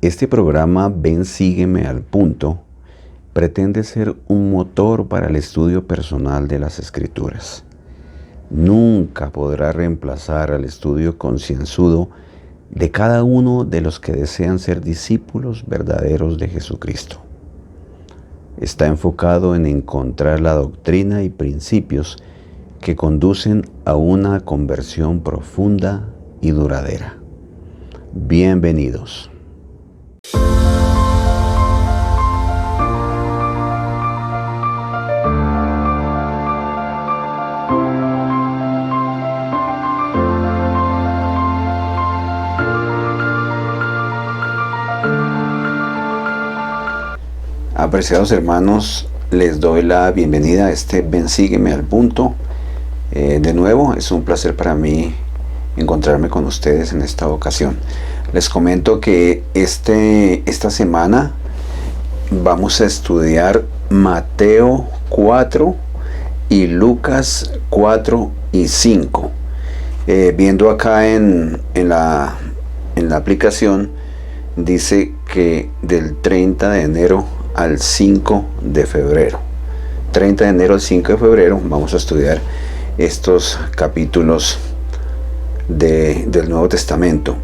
Este programa Ven Sígueme al Punto pretende ser un motor para el estudio personal de las Escrituras. Nunca podrá reemplazar al estudio concienzudo de cada uno de los que desean ser discípulos verdaderos de Jesucristo. Está enfocado en encontrar la doctrina y principios que conducen a una conversión profunda y duradera. Bienvenidos. Apreciados hermanos, les doy la bienvenida a este Ven Sígueme al Punto. De nuevo, es un placer para mí encontrarme con ustedes en esta ocasión. Les comento que esta semana vamos a estudiar Mateo 4 y Lucas 4 y 5. Viendo acá en la aplicación, dice que del 30 de enero al 5 de febrero. 30 de enero al 5 de febrero vamos a estudiar estos capítulos del Nuevo Testamento.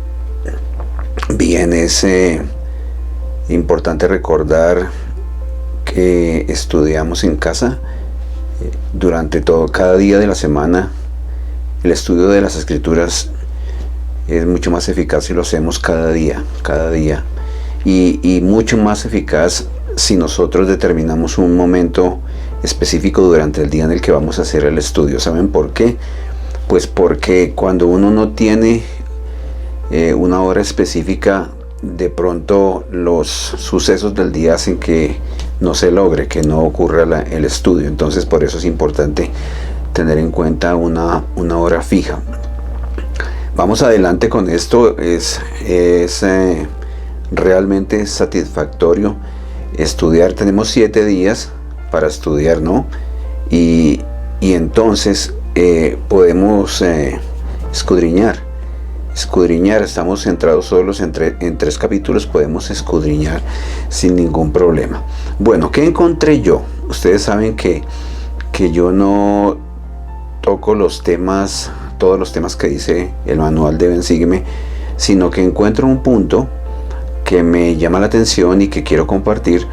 Bien, es importante recordar que estudiamos en casa durante cada día de la semana. El estudio de las Escrituras es mucho más eficaz si lo hacemos cada día, y mucho más eficaz si nosotros determinamos un momento específico durante el día en el que vamos a hacer el estudio. ¿Saben por qué? Pues porque cuando uno no tiene una hora específica, de pronto los sucesos del día hacen que no se logre, que no ocurra el estudio. Entonces por eso es importante tener en cuenta una hora fija. Vamos adelante con esto. Es realmente satisfactorio estudiar. Tenemos 7 días para estudiar, ¿no? Y entonces podemos escudriñar. Estamos centrados solos en 3 capítulos, podemos escudriñar sin ningún problema. Bueno, ¿qué encontré yo? Ustedes saben que yo no toco todos los temas que dice el manual de Ven Sígueme, sino que encuentro un punto que me llama la atención y que quiero compartir,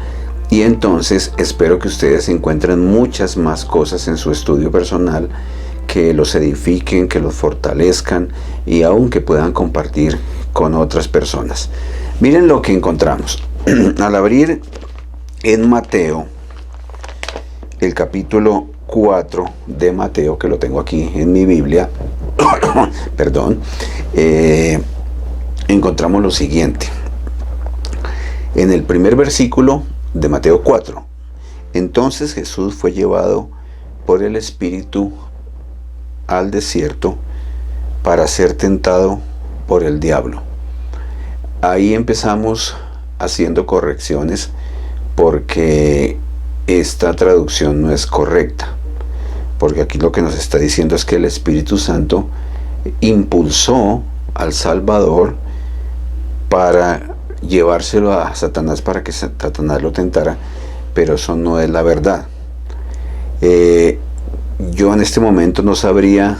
y entonces espero que ustedes encuentren muchas más cosas en su estudio personal que los edifiquen, que los fortalezcan y aún que puedan compartir con otras personas. Miren lo que encontramos. Al abrir en Mateo, el capítulo 4 de Mateo, que lo tengo aquí en mi Biblia, perdón, encontramos lo siguiente. En el primer versículo de Mateo 4, entonces Jesús fue llevado por el Espíritu al desierto para ser tentado por el diablo. Ahí empezamos haciendo correcciones porque esta traducción no es correcta, porque aquí lo que nos está diciendo es que el Espíritu Santo impulsó al Salvador para llevárselo a Satanás para que Satanás lo tentara, pero eso no es la verdad. Yo en este momento no sabría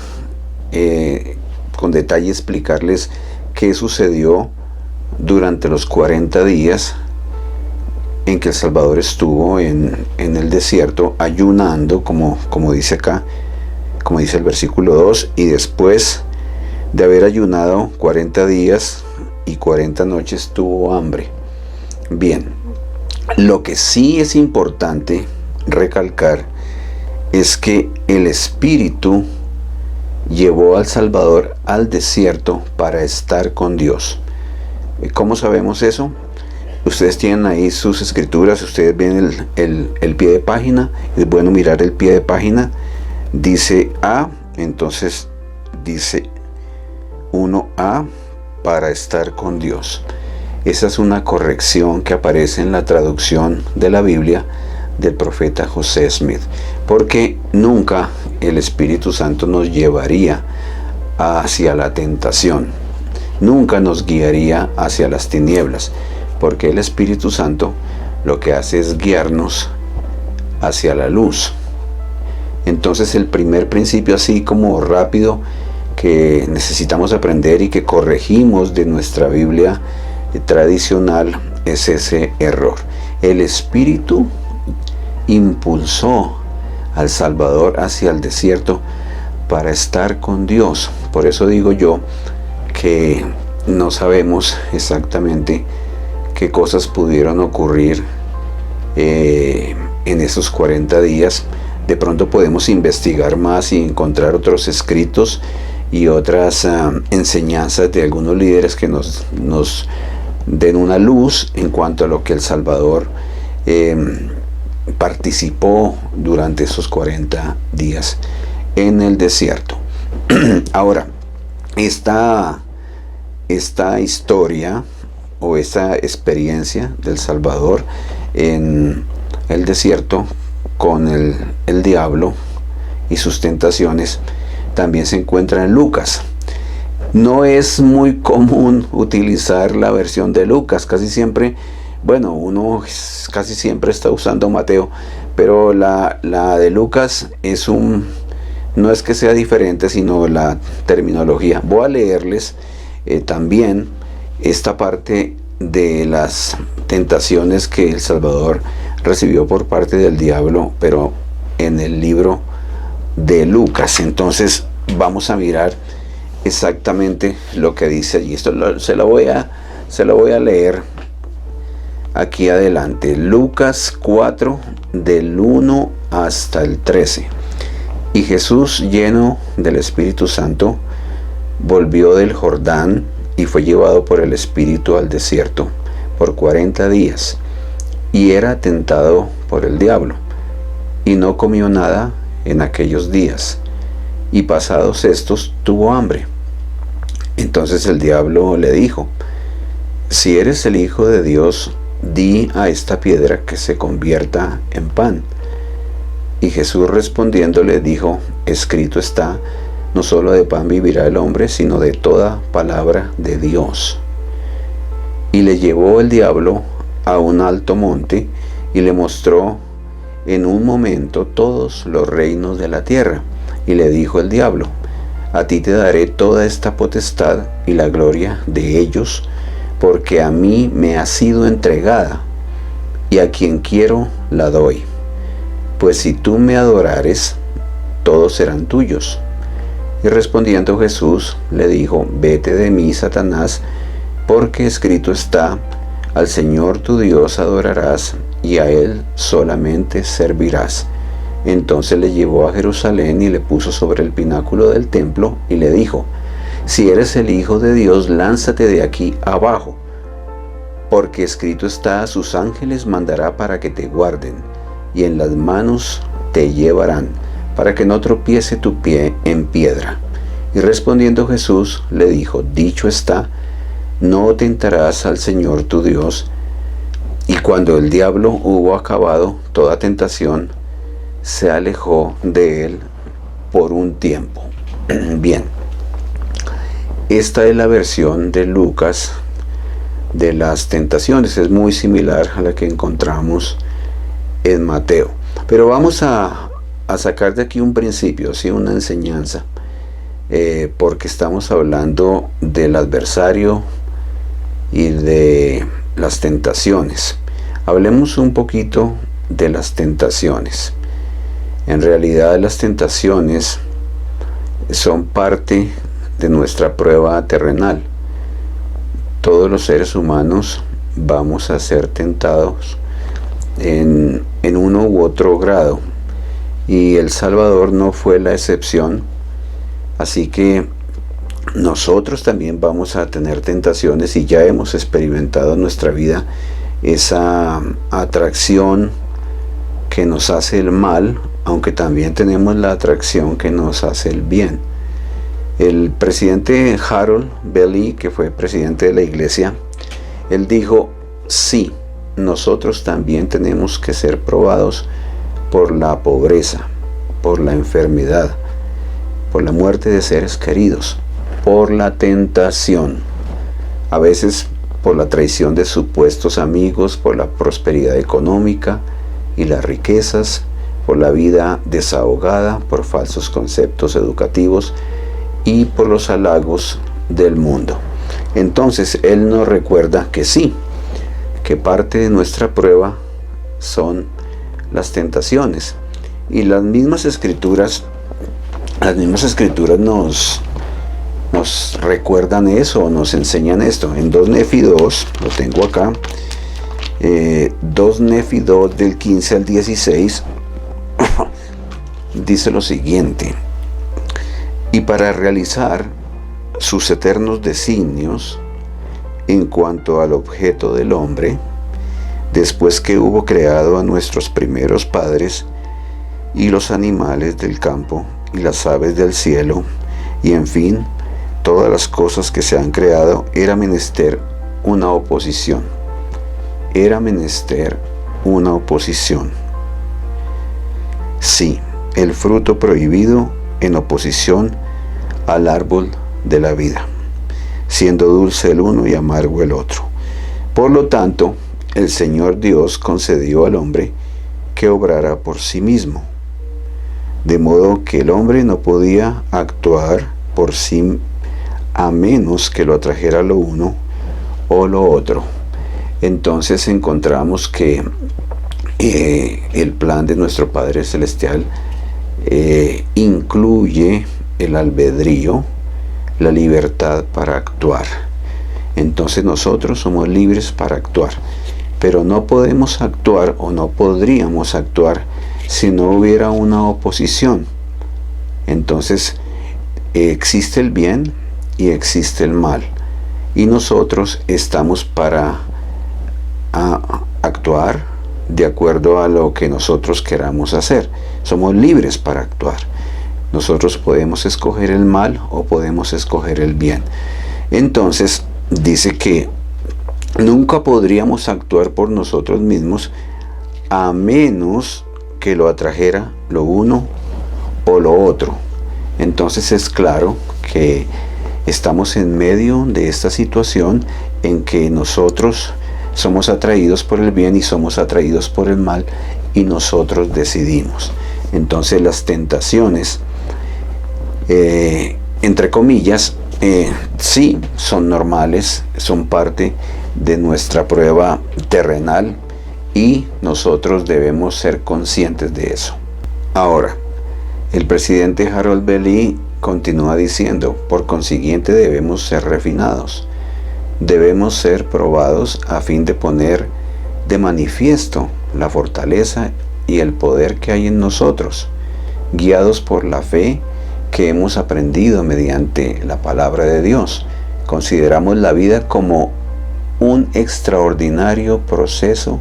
con detalle explicarles qué sucedió durante los 40 días en que el Salvador estuvo en el desierto ayunando, como dice acá, como dice el versículo 2, y después de haber ayunado 40 días y 40 noches tuvo hambre. Bien, lo que sí es importante recalcar es que el Espíritu llevó al Salvador al desierto para estar con Dios. ¿Cómo sabemos eso? Ustedes tienen ahí sus escrituras, ustedes ven el pie de página, es bueno mirar el pie de página. Dice A, entonces dice 1A, para estar con Dios. Esa es una corrección que aparece en la traducción de la Biblia del profeta José Smith, porque nunca el Espíritu Santo nos llevaría hacia la tentación, nunca nos guiaría hacia las tinieblas, porque el Espíritu Santo lo que hace es guiarnos hacia la luz. Entonces el primer principio, así como rápido, que necesitamos aprender y que corregimos de nuestra Biblia tradicional, es ese error. El Espíritu impulsó al Salvador hacia el desierto para estar con Dios. Por eso digo yo que no sabemos exactamente qué cosas pudieron ocurrir en esos 40 días. De pronto podemos investigar más y encontrar otros escritos y otras enseñanzas de algunos líderes que nos den una luz en cuanto a lo que el Salvador participó durante esos 40 días en el desierto. Ahora, esta historia o esta experiencia del Salvador en el desierto con el diablo y sus tentaciones también se encuentra en Lucas. No es muy común utilizar la versión de Lucas, casi siempre, bueno, uno casi siempre está usando Mateo, pero la de Lucas no es que sea diferente, sino la terminología. Voy a leerles también esta parte de las tentaciones que el Salvador recibió por parte del diablo, pero en el libro de Lucas. Entonces vamos a mirar exactamente lo que dice allí. Esto se lo voy a leer aquí adelante. Lucas 4 del 1 hasta el 13. Y Jesús, lleno del Espíritu Santo, volvió del Jordán y fue llevado por el Espíritu al desierto por 40 días, y era tentado por el diablo, y no comió nada en aquellos días, y pasados estos tuvo hambre. Entonces el diablo le dijo: si eres el Hijo de Dios, di a esta piedra que se convierta en pan. Y Jesús respondiéndole dijo: escrito está, no solo de pan vivirá el hombre, sino de toda palabra de Dios. Y le llevó el diablo a un alto monte y le mostró en un momento todos los reinos de la tierra. Y le dijo el diablo: a ti te daré toda esta potestad y la gloria de ellos, porque a mí me ha sido entregada, y a quien quiero la doy. Pues si tú me adorares, todos serán tuyos. Y respondiendo Jesús le dijo: vete de mí, Satanás, porque escrito está, al Señor tu Dios adorarás, y a Él solamente servirás. Entonces le llevó a Jerusalén y le puso sobre el pináculo del templo y le dijo: si eres el Hijo de Dios, lánzate de aquí abajo, porque escrito está, sus ángeles mandará para que te guarden, y en las manos te llevarán, para que no tropiece tu pie en piedra. Y respondiendo Jesús le dijo: dicho está, no tentarás al Señor tu Dios. Y cuando el diablo hubo acabado toda tentación, se alejó de él por un tiempo. Bien, esta es la versión de Lucas de las tentaciones. Es muy similar a la que encontramos en Mateo. Pero vamos a sacar de aquí un principio, ¿sí? Una enseñanza, porque estamos hablando del adversario y de las tentaciones. Hablemos un poquito de las tentaciones. En realidad las tentaciones son parte de nuestra prueba terrenal. Todos los seres humanos vamos a ser tentados en uno u otro grado, y el Salvador no fue la excepción. Así que nosotros también vamos a tener tentaciones, y ya hemos experimentado en nuestra vida esa atracción que nos hace el mal, aunque también tenemos la atracción que nos hace el bien. El presidente Harold Bailey, que fue presidente de la iglesia, él dijo: sí, nosotros también tenemos que ser probados por la pobreza, por la enfermedad, por la muerte de seres queridos, por la tentación. A veces por la traición de supuestos amigos, por la prosperidad económica y las riquezas, por la vida desahogada, por falsos conceptos educativos y por los halagos del mundo. Entonces Él nos recuerda que sí, que parte de nuestra prueba son las tentaciones. Y las mismas escrituras nos recuerdan eso, nos enseñan esto. En 2 Nefi 2, lo tengo acá, 2 Nefi 2 del 15 al 16, dice lo siguiente: y para realizar sus eternos designios en cuanto al objeto del hombre, después que hubo creado a nuestros primeros padres, y los animales del campo, y las aves del cielo, y en fin, todas las cosas que se han creado, era menester una oposición. Era menester una oposición. Sí, el fruto prohibido en oposición al árbol de la vida, siendo dulce el uno y amargo el otro. Por lo tanto, el Señor Dios concedió al hombre que obrara por sí mismo, de modo que el hombre no podía actuar por sí a menos que lo atrajera lo uno o lo otro. Entonces encontramos que el plan de nuestro Padre Celestial incluye el albedrío, la libertad para actuar. Entonces nosotros somos libres para actuar, pero no podemos actuar o no podríamos actuar si no hubiera una oposición. Entonces existe el bien y existe el mal, y nosotros estamos para actuar de acuerdo a lo que nosotros queramos hacer. Somos libres para actuar. Nosotros podemos escoger el mal o podemos escoger el bien. Entonces dice que nunca podríamos actuar por nosotros mismos a menos que lo atrajera lo uno o lo otro. Entonces es claro que estamos en medio de esta situación en que nosotros somos atraídos por el bien y somos atraídos por el mal, y nosotros decidimos. Entonces las tentaciones, entre comillas, sí son normales, son parte de nuestra prueba terrenal, y nosotros debemos ser conscientes de eso. Ahora, el presidente Harold B. Lee continúa diciendo: por consiguiente debemos ser refinados, debemos ser probados a fin de poner de manifiesto la fortaleza y el poder que hay en nosotros, guiados por la fe que hemos aprendido mediante la palabra de Dios. Consideramos la vida como un extraordinario proceso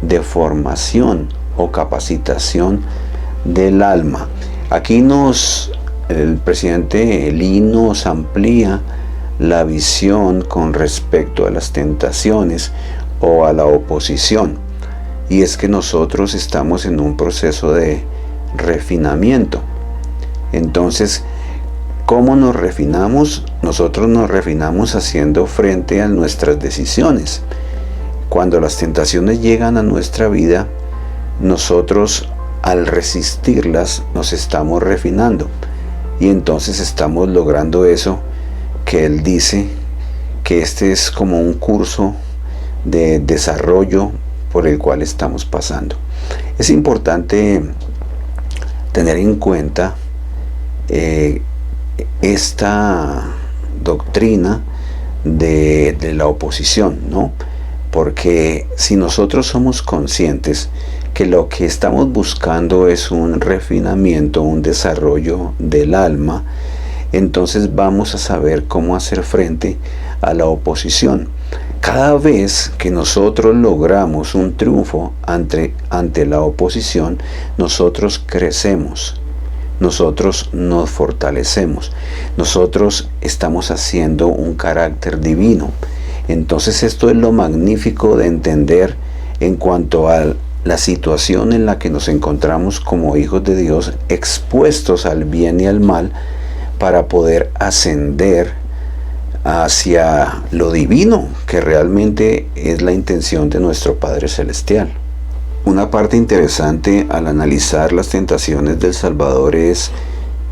de formación o capacitación del alma. Aquí el presidente Lee nos amplía la visión con respecto a las tentaciones o a la oposición, y es que nosotros estamos en un proceso de refinamiento. Entonces, ¿cómo nos refinamos? Nosotros nos refinamos haciendo frente a nuestras decisiones. Cuando las tentaciones llegan a nuestra vida, nosotros al resistirlas nos estamos refinando, y entonces estamos logrando eso que él dice que este es como un curso de desarrollo por el cual estamos pasando. Es importante tener en cuenta esta doctrina de la oposición, ¿no? Porque si nosotros somos conscientes que lo que estamos buscando es un refinamiento, un desarrollo del alma, entonces vamos a saber cómo hacer frente a la oposición. Cada vez que nosotros logramos un triunfo ante la oposición, nosotros crecemos, nosotros nos fortalecemos, nosotros estamos haciendo un carácter divino. Entonces esto es lo magnífico de entender en cuanto a la situación en la que nos encontramos como hijos de Dios, expuestos al bien y al mal, para poder ascender hacia lo divino, que realmente es la intención de nuestro Padre Celestial. Una parte interesante al analizar las tentaciones del Salvador es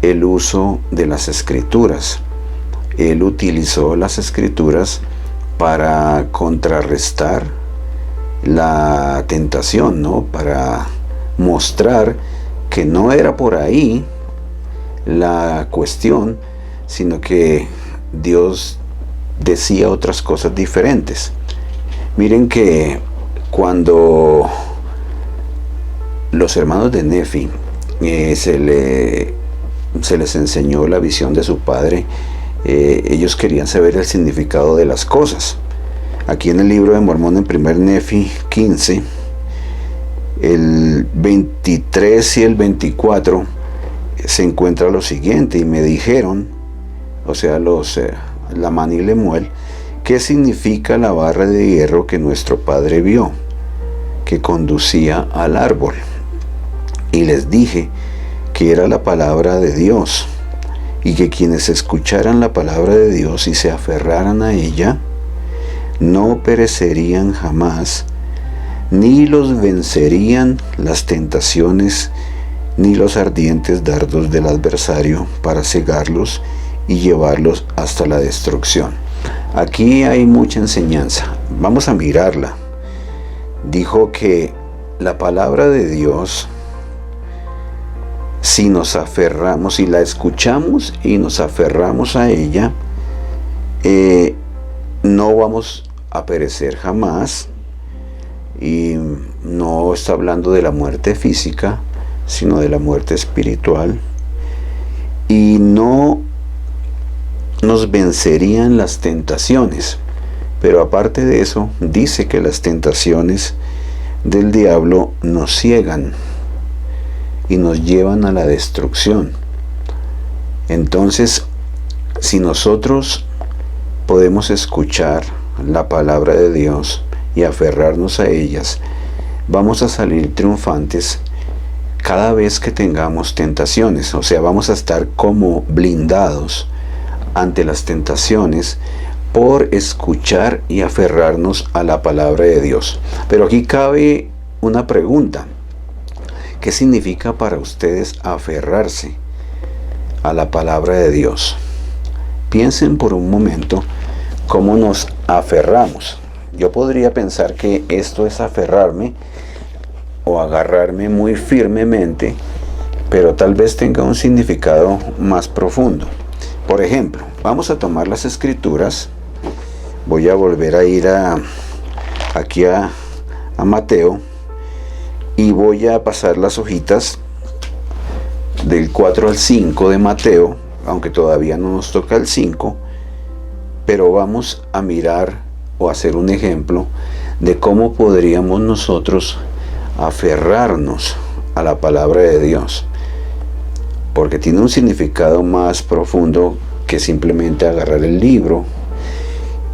el uso de las Escrituras. Él utilizó las Escrituras para contrarrestar la tentación, ¿no? Para mostrar que no era por ahí la cuestión, sino que Dios decía otras cosas diferentes. Miren que cuando los hermanos de Nefi se les enseñó la visión de su padre, ellos querían saber el significado de las cosas. Aquí en el libro de Mormón, en 1 Nefi 15, el 23 y el 24 se encuentra lo siguiente: y me dijeron, o sea, Lamán y Lemuel, ¿qué significa la barra de hierro que nuestro padre vio, que conducía al árbol? Y les dije que era la palabra de Dios, y que quienes escucharan la palabra de Dios y se aferraran a ella, no perecerían jamás, ni los vencerían las tentaciones, ni los ardientes dardos del adversario para cegarlos y llevarlos hasta la destrucción. Aquí hay mucha enseñanza. Vamos a mirarla. Dijo que la palabra de Dios, si nos aferramos, si la escuchamos y nos aferramos a ella, no vamos a perecer jamás. Y no está hablando de la muerte física, sino de la muerte espiritual. Y no nos vencerían las tentaciones. Pero aparte de eso, dice que las tentaciones del diablo nos ciegan y nos llevan a la destrucción. Entonces, si nosotros podemos escuchar la palabra de Dios y aferrarnos a ellas, vamos a salir triunfantes cada vez que tengamos tentaciones. O sea, vamos a estar como blindados ante las tentaciones por escuchar y aferrarnos a la palabra de Dios. Pero aquí cabe una pregunta: ¿qué significa para ustedes aferrarse a la palabra de Dios? Piensen por un momento cómo nos aferramos. Yo podría pensar que esto es aferrarme o agarrarme muy firmemente, pero tal vez tenga un significado más profundo. Por ejemplo, vamos a tomar las Escrituras. Voy a volver a ir aquí a Mateo, y voy a pasar las hojitas del 4 al 5 de Mateo, aunque todavía no nos toca el 5, pero vamos a mirar o hacer un ejemplo de cómo podríamos nosotros aferrarnos a la palabra de Dios, porque tiene un significado más profundo que simplemente agarrar el libro.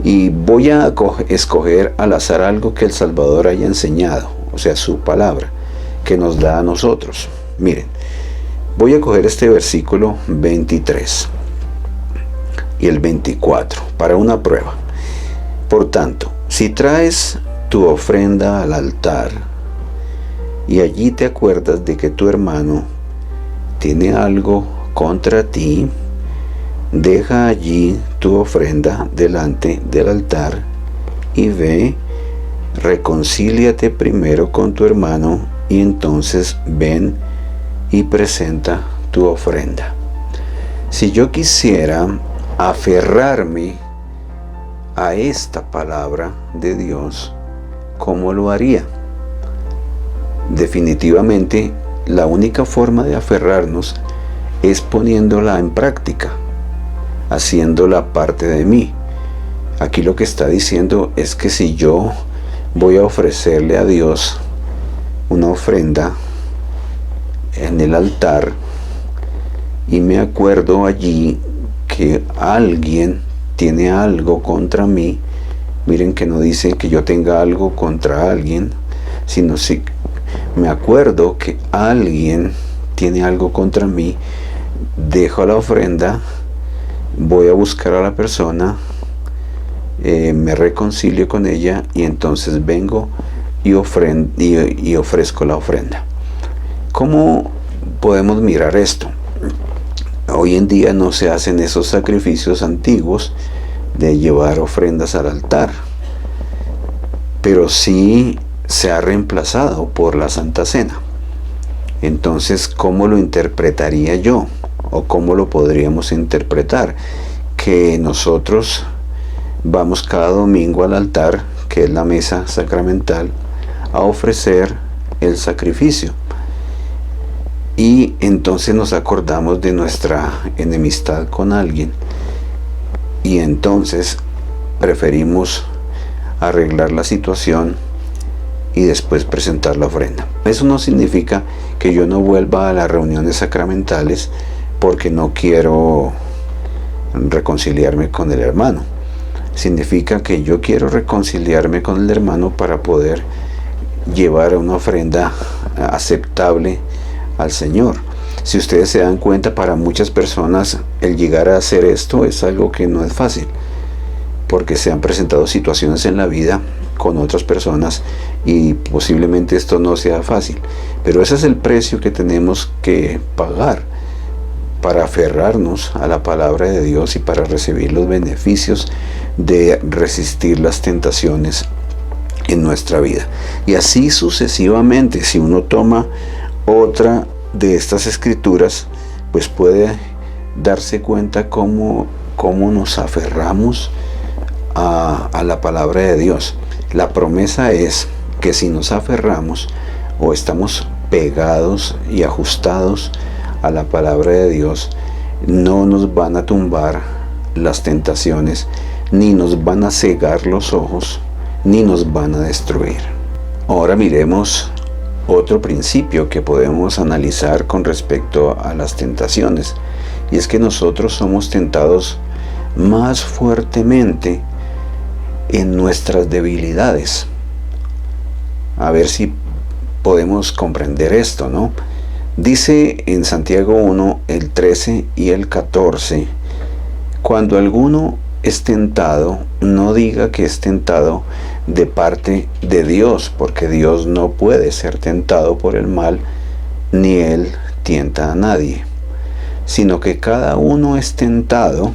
Y voy a escoger al azar algo que el Salvador haya enseñado, o sea, su palabra que nos da a nosotros. Miren, voy a coger este versículo 23 y el 24 para una prueba. Por tanto, si traes tu ofrenda al altar y allí te acuerdas de que tu hermano tiene algo contra ti, deja allí tu ofrenda delante del altar y ve, reconcíliate primero con tu hermano y entonces ven y presenta tu ofrenda. Si yo quisiera aferrarme a esta palabra de Dios, ¿cómo lo haría? Definitivamente, la única forma de aferrarnos es poniéndola en práctica, haciéndola parte de mí. Aquí lo que está diciendo es que si yo voy a ofrecerle a Dios una ofrenda en el altar y me acuerdo allí que alguien tiene algo contra mí, miren que no dice que yo tenga algo contra alguien, sino si me acuerdo que alguien tiene algo contra mí, dejo la ofrenda, voy a buscar a la persona me reconcilio con ella y entonces vengo y ofrezco la ofrenda. ¿Cómo podemos mirar esto? Hoy en día no se hacen esos sacrificios antiguos de llevar ofrendas al altar, pero sí se ha reemplazado por la Santa Cena. Entonces, ¿cómo lo interpretaría yo? ¿O cómo lo podríamos interpretar? Que nosotros vamos cada domingo al altar, que es la mesa sacramental, a ofrecer el sacrificio. Y entonces nos acordamos de nuestra enemistad con alguien. Y entonces preferimos arreglar la situación y después presentar la ofrenda. Eso no significa que yo no vuelva a las reuniones sacramentales porque no quiero reconciliarme con el hermano. Significa que yo quiero reconciliarme con el hermano para poder llevar una ofrenda aceptable al Señor. Si ustedes se dan cuenta, para muchas personas el llegar a hacer esto es algo que no es fácil, porque se han presentado situaciones en la vida con otras personas y posiblemente esto no sea fácil, pero ese es el precio que tenemos que pagar para aferrarnos a la palabra de Dios y para recibir los beneficios de resistir las tentaciones en nuestra vida. Y así sucesivamente, si uno toma otra de estas escrituras, pues puede darse cuenta cómo nos aferramos a la palabra de Dios. La promesa es que si nos aferramos o estamos pegados y ajustados a la palabra de Dios, no nos van a tumbar las tentaciones, ni nos van a cegar los ojos, ni nos van a destruir. Ahora miremos otro principio que podemos analizar con respecto a las tentaciones, y es que nosotros somos tentados más fuertemente en nuestras debilidades. A ver si podemos comprender esto, ¿no? Dice en Santiago 1, el 13 y el 14, cuando alguno es tentado, no diga que es tentado de parte de Dios, porque Dios no puede ser tentado por el mal, ni Él tienta a nadie, sino que cada uno es tentado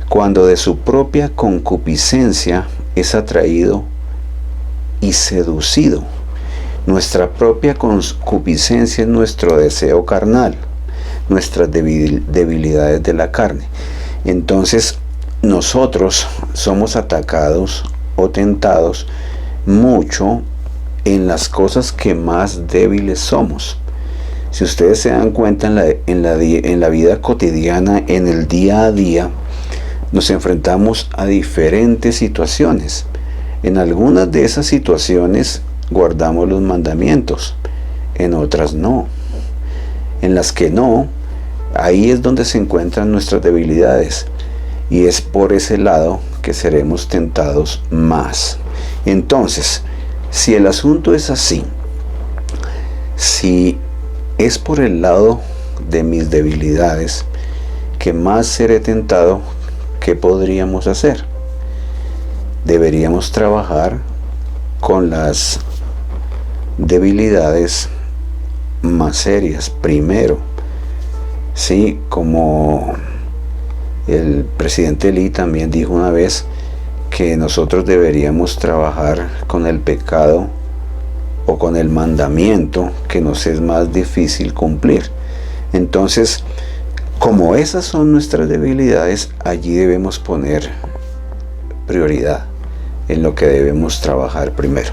cuando de su propia concupiscencia es atraído y seducido. Nuestra propia concupiscencia es nuestro deseo carnal, nuestras debilidades de la carne. Entonces, nosotros somos atacados o tentados mucho en las cosas que más débiles somos. Si ustedes se dan cuenta en la vida cotidiana, en el día a día, nos enfrentamos a diferentes situaciones. En algunas de esas situaciones guardamos los mandamientos, en otras no. En las que no, ahí es donde se encuentran nuestras debilidades, y es por ese lado que seremos tentados más. Entonces, si el asunto es así, si es por el lado de mis debilidades que más seré tentado, ¿qué podríamos hacer? Deberíamos trabajar con las debilidades más serias primero, sí, como el presidente Lee también dijo una vez que nosotros deberíamos trabajar con el pecado o con el mandamiento que nos es más difícil cumplir. Entonces, como esas son nuestras debilidades, allí debemos poner prioridad en lo que debemos trabajar primero.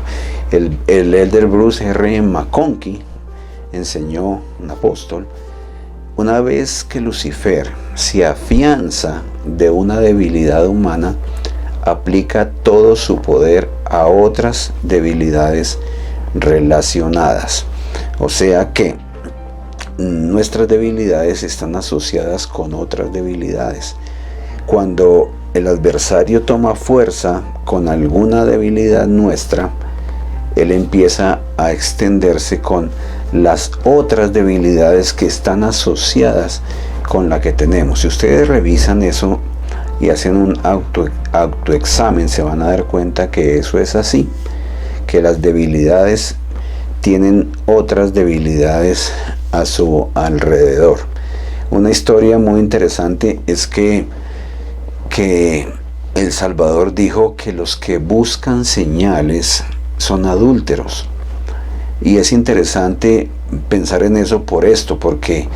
El elder Bruce R. McConkie enseñó, un apóstol, una vez que Lucifer se afianza de una debilidad humana, aplica todo su poder a otras debilidades relacionadas. O sea que nuestras debilidades están asociadas con otras debilidades. Cuando el adversario toma fuerza con alguna debilidad nuestra, él empieza a extenderse con las otras debilidades que están asociadas con la que tenemos. Si ustedes revisan eso y hacen un autoexamen, se van a dar cuenta que eso es así, que las debilidades tienen otras debilidades a su alrededor. Una historia muy interesante es que El Salvador dijo que los que buscan señales son adúlteros. Y es interesante pensar en eso por esto, porque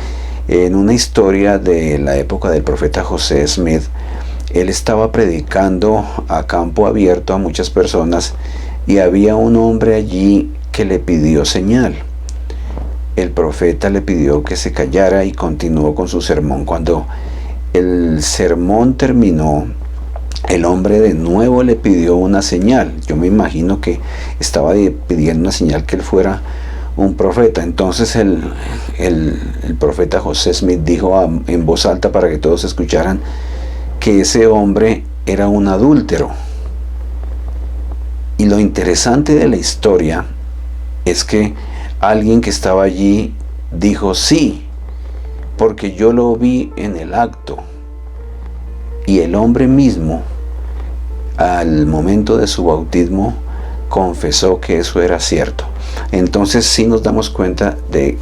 en una historia de la época del profeta José Smith, él estaba predicando a campo abierto a muchas personas y había un hombre allí que le pidió señal. El profeta le pidió que se callara y continuó con su sermón. Cuando el sermón terminó, el hombre de nuevo le pidió una señal. Yo me imagino que estaba pidiendo una señal que él fuera un profeta. Entonces el profeta José Smith dijo en voz alta para que todos escucharan que ese hombre era un adúltero. Y lo interesante de la historia es que alguien que estaba allí dijo sí, porque yo lo vi en el acto. Y el hombre mismo, al momento de su bautismo, confesó que eso era cierto. Entonces sí nos damos cuenta de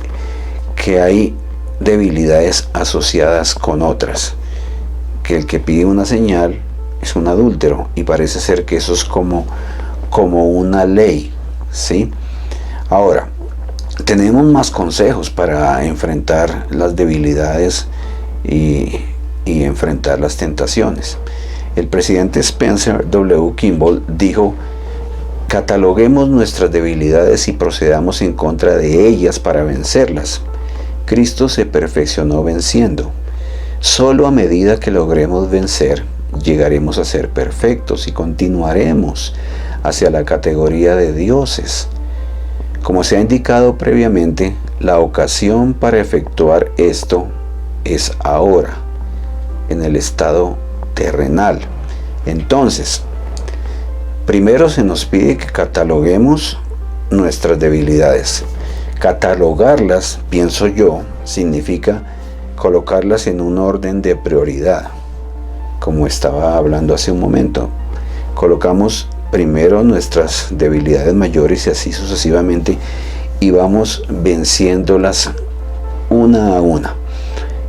que hay debilidades asociadas con otras, que el que pide una señal es un adúltero, y parece ser que eso es como una ley, ¿sí? Ahora, tenemos más consejos para enfrentar las debilidades y enfrentar las tentaciones. El presidente Spencer W. Kimball dijo: cataloguemos nuestras debilidades y procedamos en contra de ellas para vencerlas. Cristo se perfeccionó venciendo. Solo a medida que logremos vencer, llegaremos a ser perfectos y continuaremos hacia la categoría de dioses. Como se ha indicado previamente, la ocasión para efectuar esto es ahora, en el estado terrenal. Entonces, primero se nos pide que cataloguemos nuestras debilidades. Catalogarlas, pienso yo, significa colocarlas en un orden de prioridad. Como estaba hablando hace un momento, colocamos primero nuestras debilidades mayores y así sucesivamente, y vamos venciéndolas una a una.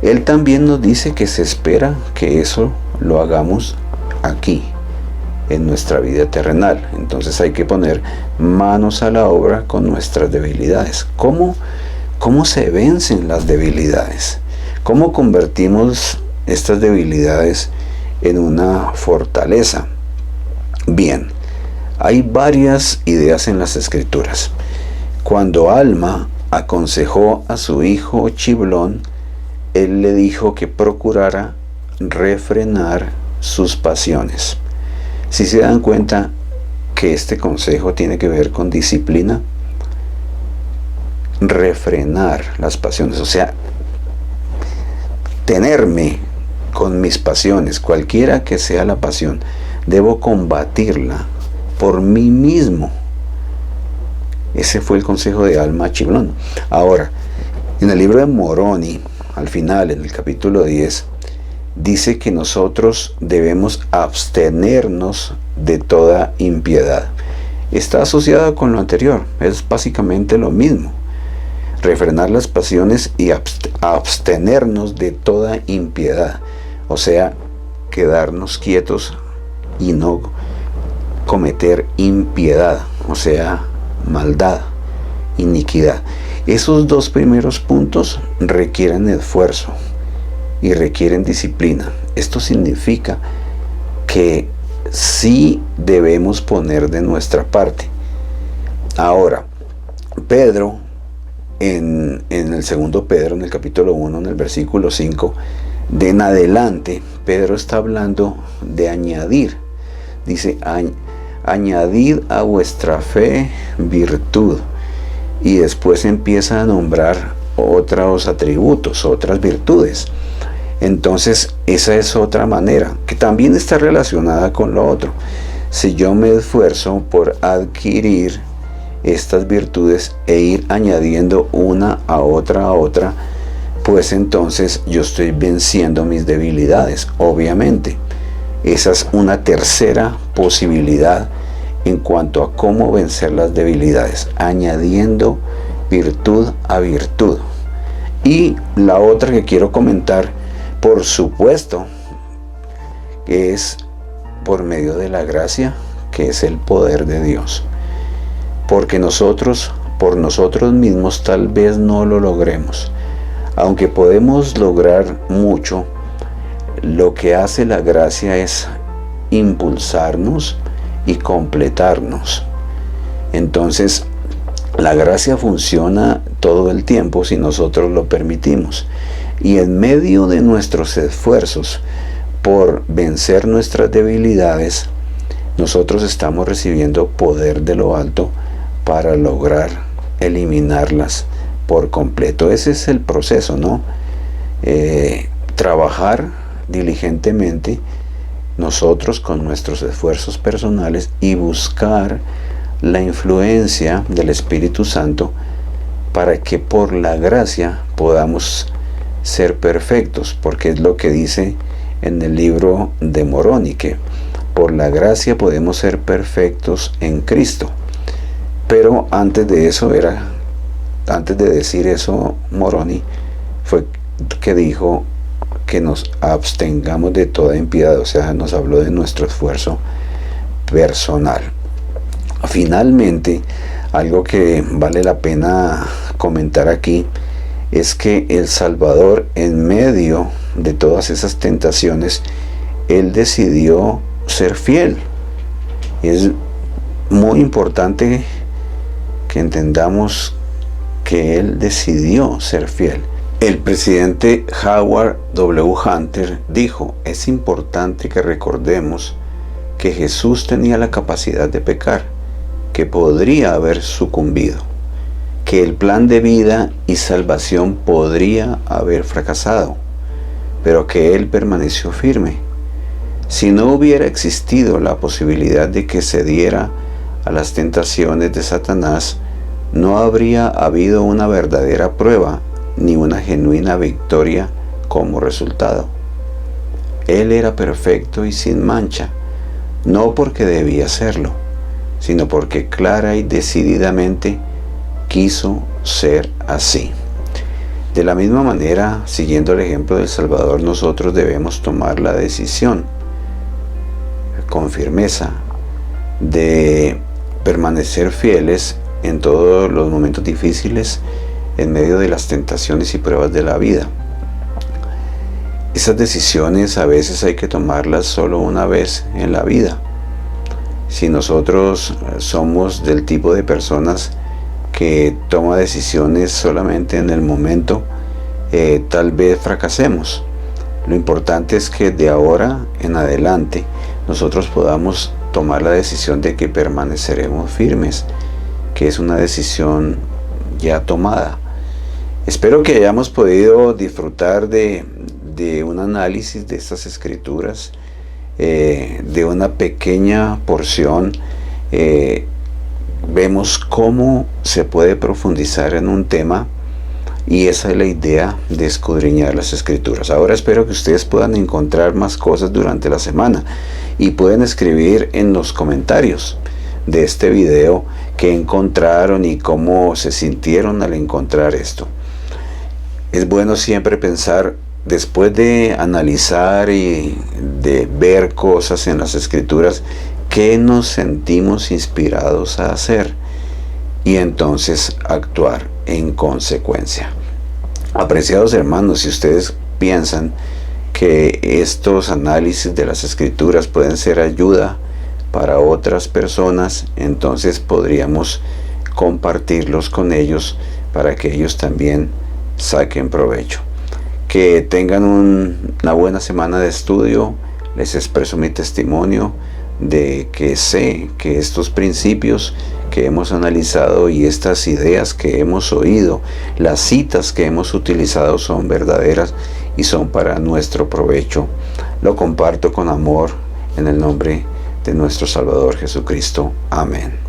Él también nos dice que se espera que eso lo hagamos aquí, en nuestra vida terrenal. Entonces hay que poner manos a la obra con nuestras debilidades. ¿Cómo se vencen las debilidades? ¿Cómo convertimos estas debilidades en una fortaleza? Bien, hay varias ideas en las Escrituras. Cuando Alma aconsejó a su hijo Chiblón, él le dijo que procurara refrenar sus pasiones. Si se dan cuenta que este consejo tiene que ver con disciplina, refrenar las pasiones, o sea, tenerme con mis pasiones, cualquiera que sea la pasión, debo combatirla por mí mismo. Ese fue el consejo de Alma Chiblón. Ahora, en el libro de Moroni, al final, en el capítulo 10, dice que nosotros debemos abstenernos de toda impiedad. Está asociada con lo anterior, es básicamente lo mismo. Refrenar las pasiones y abstenernos de toda impiedad. O sea, quedarnos quietos y no cometer impiedad, o sea, maldad, iniquidad. Esos dos primeros puntos requieren esfuerzo y requieren disciplina. Esto significa que sí debemos poner de nuestra parte. Ahora, Pedro, en el segundo Pedro, en el capítulo 1, en el versículo 5, de en adelante, Pedro está hablando de añadir. Dice: añadid a vuestra fe virtud. Y después empieza a nombrar otros atributos, otras virtudes. Entonces, esa es otra manera, que también está relacionada con lo otro. Si yo me esfuerzo por adquirir estas virtudes e ir añadiendo una a otra, pues entonces yo estoy venciendo mis debilidades, obviamente. Esa es una tercera posibilidad en cuanto a cómo vencer las debilidades, añadiendo virtud a virtud. Y la otra que quiero comentar, por supuesto, es por medio de la gracia, que es el poder de Dios. Porque por nosotros mismos tal vez no lo logremos. Aunque podemos lograr mucho, lo que hace la gracia es impulsarnos y completarnos. Entonces, la gracia funciona todo el tiempo si nosotros lo permitimos. Y en medio de nuestros esfuerzos por vencer nuestras debilidades, nosotros estamos recibiendo poder de lo alto para lograr eliminarlas por completo. Ese es el proceso, ¿no? Trabajar diligentemente nosotros con nuestros esfuerzos personales y buscar la influencia del Espíritu Santo para que por la gracia podamos ser perfectos, porque es lo que dice en el libro de Moroni, que por la gracia podemos ser perfectos en Cristo. Pero antes de decir eso, Moroni fue que dijo que nos abstengamos de toda impiedad, o sea, nos habló de nuestro esfuerzo personal. Finalmente, algo que vale la pena comentar aquí es que el Salvador, en medio de todas esas tentaciones, Él decidió ser fiel. Es muy importante que entendamos que Él decidió ser fiel. El presidente Howard W. Hunter dijo: es importante que recordemos que Jesús tenía la capacidad de pecar, que podría haber sucumbido, que el plan de vida y salvación podría haber fracasado, pero que Él permaneció firme. Si no hubiera existido la posibilidad de que cediera a las tentaciones de Satanás, no habría habido una verdadera prueba ni una genuina victoria como resultado. Él era perfecto y sin mancha, no porque debía serlo, sino porque clara y decididamente quiso ser así. De la misma manera, siguiendo el ejemplo del Salvador, nosotros debemos tomar la decisión con firmeza de permanecer fieles en todos los momentos difíciles, en medio de las tentaciones y pruebas de la vida. Esas decisiones a veces hay que tomarlas solo una vez en la vida. Si nosotros somos del tipo de personas que toma decisiones solamente en el momento, tal vez fracasemos. Lo importante es que de ahora en adelante nosotros podamos tomar la decisión de que permaneceremos firmes, que es una decisión ya tomada. Espero que hayamos podido disfrutar de un análisis de estas escrituras, de una pequeña porción. Vemos cómo se puede profundizar en un tema, y esa es la idea de escudriñar las escrituras. Ahora espero que ustedes puedan encontrar más cosas durante la semana y pueden escribir en los comentarios de este video qué encontraron y cómo se sintieron al encontrar esto. Es bueno siempre pensar, después de analizar y de ver cosas en las escrituras, qué nos sentimos inspirados a hacer, y entonces actuar en consecuencia. Apreciados hermanos, si ustedes piensan que estos análisis de las escrituras pueden ser ayuda para otras personas, entonces podríamos compartirlos con ellos para que ellos también saquen provecho. Que tengan una buena semana de estudio. Les expreso mi testimonio de que sé que estos principios que hemos analizado y estas ideas que hemos oído, las citas que hemos utilizado, son verdaderas y son para nuestro provecho. Lo comparto con amor en el nombre de nuestro Salvador Jesucristo. Amén.